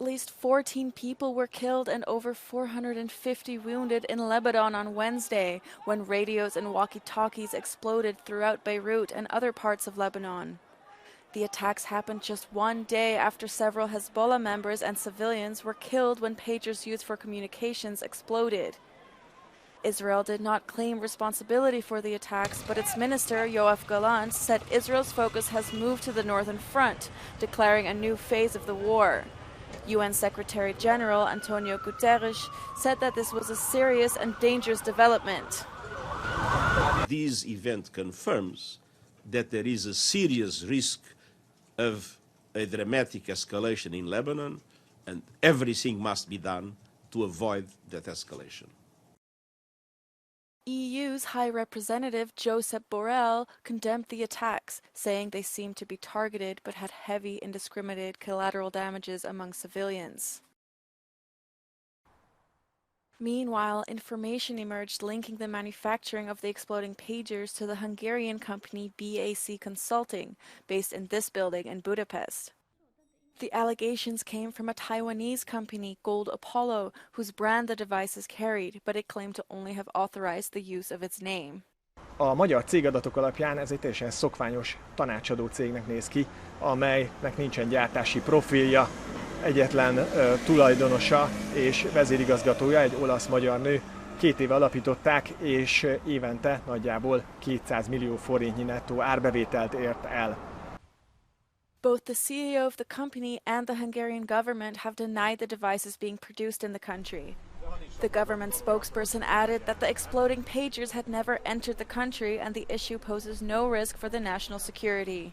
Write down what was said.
At least 14 people were killed and over 450 wounded in Lebanon on Wednesday when radios and walkie-talkies exploded throughout Beirut and other parts of Lebanon. The attacks happened just one day after several Hezbollah members and civilians were killed when pagers used for communications exploded. Israel did not claim responsibility for the attacks, but its minister, Yoav Gallant, said Israel's focus has moved to the northern front, declaring a new phase of the war. UN Secretary General Antonio Guterres said that this was a serious and dangerous development. This event confirms that there is a serious risk of a dramatic escalation in Lebanon, and everything must be done to avoid that escalation. EU's High Representative Josep Borrell condemned the attacks, saying they seemed to be targeted but had heavy indiscriminate collateral damages among civilians. Meanwhile, information emerged linking the manufacturing of the exploding pagers to the Hungarian company BAC Consulting, based in this building in Budapest. The allegations came from a Taiwanese company, Gold Apollo, whose brand the devices carried, but it claimed to only have authorized the use of its name. A magyar cégadatok alapján ez egy teljesen szokványos tanácsadó cégnek néz ki, amelynek nincsen gyártási profilja, egyetlen tulajdonosa és vezérigazgatója egy olasz-magyar nő. 2 éve alapították, és évente nagyjából 200 millió forintnyi nettó árbevételt ért el. Both the CEO of the company and the Hungarian government have denied the devices being produced in the country. The government spokesperson added that the exploding pagers had never entered the country and the issue poses no risk for the national security.